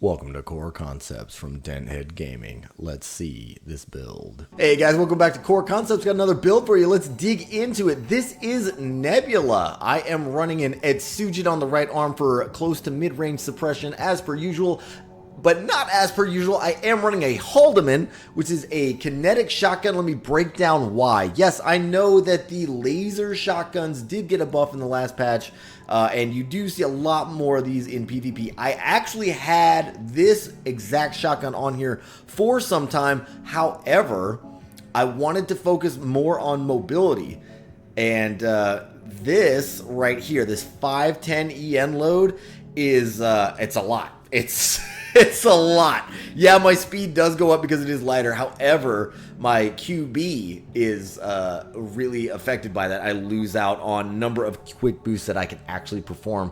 Welcome to Core Concepts from Dent Gaming. Let's see this build. Hey guys, welcome back to Core Concepts. Got another build for you. Let's dig into it. This is Nebula. I am running an Etsujin on the right arm for close to mid-range suppression as per usual. But not as per usual, I am running a Haldeman, which is a kinetic shotgun. Let me break down why. Yes, I know that the laser shotguns did get a buff in the last patch, and you do see a lot more of these in PvP. I actually had this exact shotgun on here for some time. However, I wanted to focus more on mobility. And this right here, this 510 EN load is, it's a lot. It's a lot. Yeah, my speed does go up because it is lighter. However, my QB is really affected by that. I lose out on number of quick boosts that I can actually perform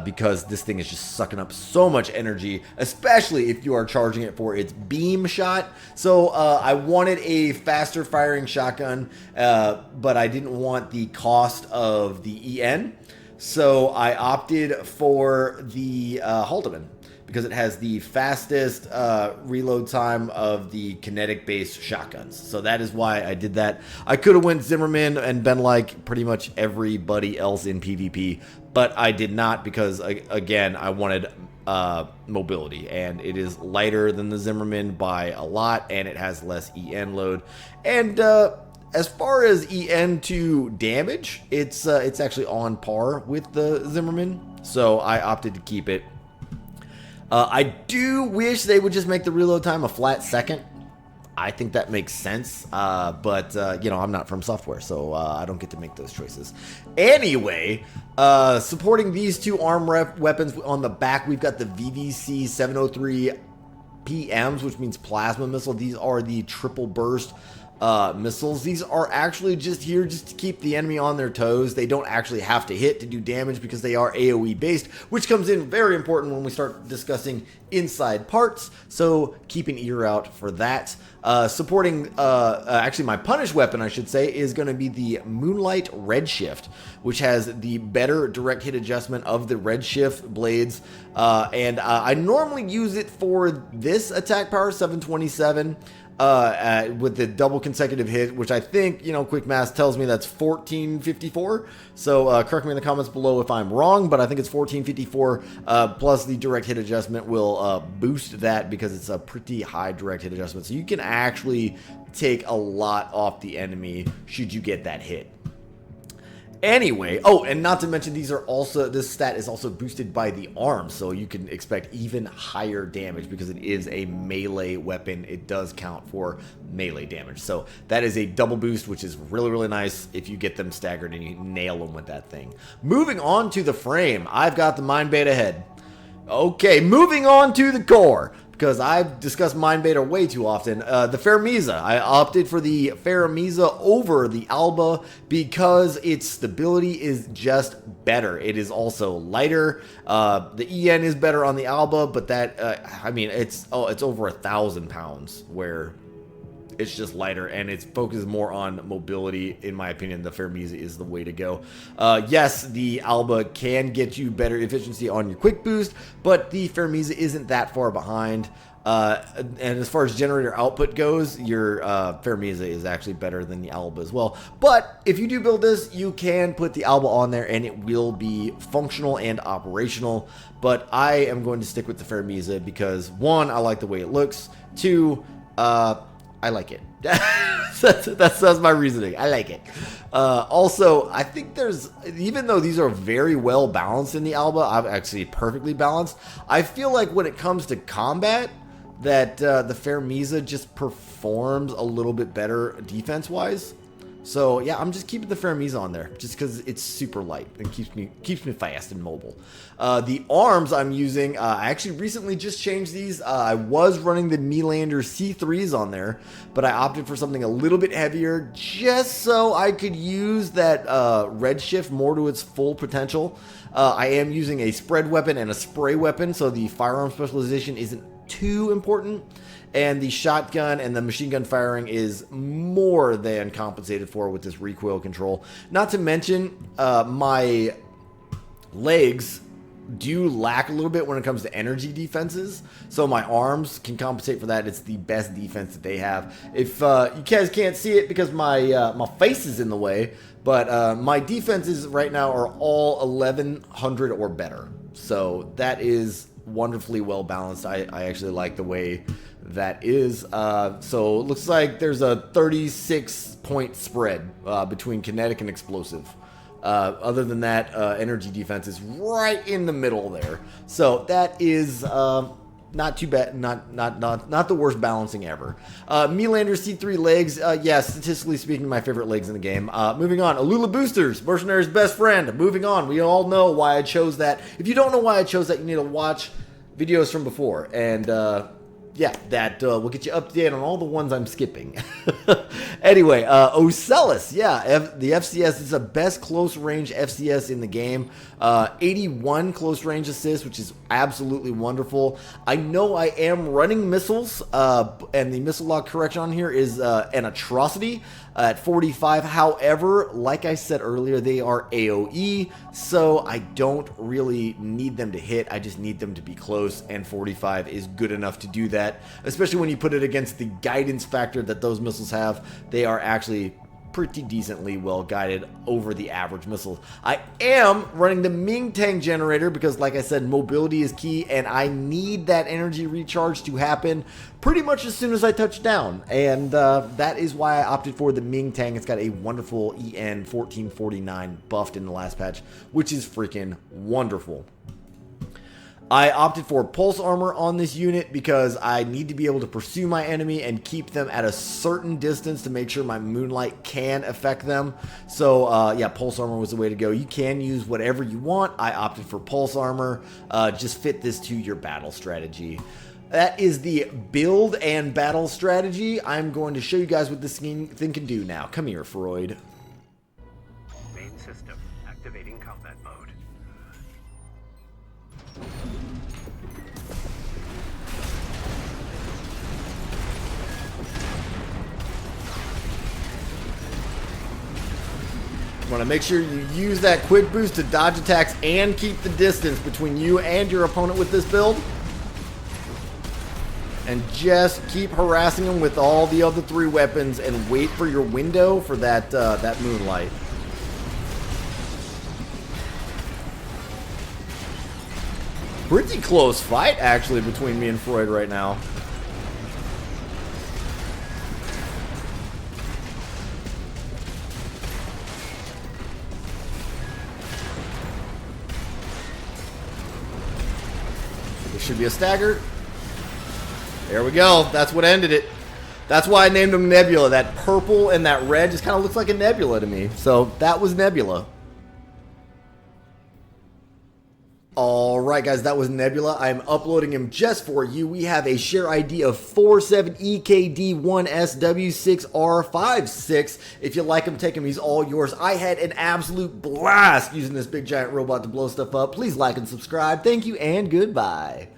because this thing is just sucking up so much energy, especially if you are charging it for its beam shot. So I wanted a faster firing shotgun, but I didn't want the cost of the EN. So I opted for the Haldeman, because it has the fastest reload time of the kinetic-based shotguns. So that is why I did that. I could have went Zimmerman and been like pretty much everybody else in PvP, but I did not because, again, I wanted mobility. And it is lighter than the Zimmerman by a lot, and it has less EN load. And as far as EN to damage, it's actually on par with the Zimmerman. So I opted to keep it. I do wish they would just make the reload time a flat second. I think that makes sense, but you know, I'm not from software, so I don't get to make those choices. Anyway, supporting these two arm weapons on the back, we've got the VVC 703 PMs, which means plasma missile. These are the triple burst missiles. These are actually just here just to keep the enemy on their toes. They don't actually have to hit to do damage because they are AoE based, which comes in very important when we start discussing inside parts. So keep an ear out for that. Supporting, actually my punish weapon, I should say, is going to be the Moonlight Redshift, which has the better direct hit adjustment of the Redshift blades. And I normally use it for this attack power, 727. With the double consecutive hit, which I think, you know, quick math tells me that's 1454. So correct me in the comments below if I'm wrong, but I think it's 1454 plus the direct hit adjustment will boost that because it's a pretty high direct hit adjustment. So you can actually take a lot off the enemy should you get that hit. Anyway, oh, and not to mention these are also, this stat is also boosted by the arm, so you can expect even higher damage because it is a melee weapon. It does count for melee damage. So that is a double boost, which is really, really nice if you get them staggered and you nail them with that thing. Moving on to the frame, I've got the Mind Beta head. Okay, moving on to the core, because I've discussed Mind Beta way too often. The Fermiza, I opted for the Fermiza over the Alba because its stability is just better. It is also lighter. The EN is better on the Alba, but that, I mean, it's over 1,000 pounds, where it's just lighter, and it's focused more on mobility. In my opinion, the Fermiza is the way to go. Yes, the Alba can get you better efficiency on your quick boost, but the Fermiza isn't that far behind. And as far as generator output goes, your Fermiza is actually better than the Alba as well. But if you do build this, you can put the Alba on there, and it will be functional and operational. But I am going to stick with the Fermiza because, one, I like the way it looks. Two, I like it. that's my reasoning. I like it. Also, I think there's, even though these are very well balanced in the Alba, I'm actually perfectly balanced. I feel like when it comes to combat, that the Fermiza just performs a little bit better defense-wise. So yeah, I'm just keeping the Fermiza on there just because it's super light and keeps me fast and mobile. The arms I'm using, I actually recently just changed these. I was running the Melander C3s on there, but I opted for something a little bit heavier just so I could use that Redshift more to its full potential. I am using a spread weapon and a spray weapon, so the firearm specialization isn't too important. And the shotgun and the machine gun firing is more than compensated for with this recoil control. Not to mention, my legs do lack a little bit when it comes to energy defenses, so my arms can compensate for that. It's the best defense that they have. If you guys can't see it because my face is in the way, but my defenses right now are all 1100 or better, so that is wonderfully well balanced. I actually like the way that is. So it looks like there's a 36 point spread between kinetic and explosive. Other than that, energy defense is right in the middle there. So that is not too bad. Not the worst balancing ever. Melander's C3 legs. Yeah, statistically speaking, my favorite legs in the game. Moving on. Alula boosters. Mercenary's best friend. Moving on. We all know why I chose that. If you don't know why I chose that, you need to watch videos from before. And yeah, that will get you up to date on all the ones I'm skipping. Anyway, Ocellus, yeah, the FCS is the best close range FCS in the game. 81 close range assists, which is absolutely wonderful. I know I am running missiles, and the missile lock correction on here is an atrocity at 45. However, like I said earlier, they are AoE, so I don't really need them to hit. I just need them to be close, and 45 is good enough to do that, especially when you put it against the guidance factor that those missiles have. They are actually pretty decently well guided over the average missiles. I am running the Ming Tang generator because, like I said, mobility is key, and I need that energy recharge to happen pretty much as soon as I touch down, and that is why I opted for the Ming Tang. It's got a wonderful EN 1449 buffed in the last patch, which is freaking wonderful. I opted for pulse armor on this unit because I need to be able to pursue my enemy and keep them at a certain distance to make sure my moonlight can affect them. So yeah, pulse armor was the way to go. You can use whatever you want. I opted for pulse armor. Just fit this to your battle strategy. That is the build and battle strategy. I'm going to show you guys what this thing can do now. Come here, Freud. Main system activating combat mode. Want to make sure you use that quick boost to dodge attacks and keep the distance between you and your opponent with this build. And just keep harassing them with all the other 3 weapons and wait for your window for that, that moonlight. Pretty close fight, actually, between me and Freud right now. This should be a stagger. There we go. That's what ended it. That's why I named him Nebula. That purple and that red just kind of looks like a nebula to me. So that was Nebula. Alright guys, that was Nebula. I'm uploading him just for you. We have a share ID of 47EKD1SW6R56. If you like him, take him. He's all yours. I had an absolute blast using this big giant robot to blow stuff up. Please like and subscribe. Thank you and goodbye.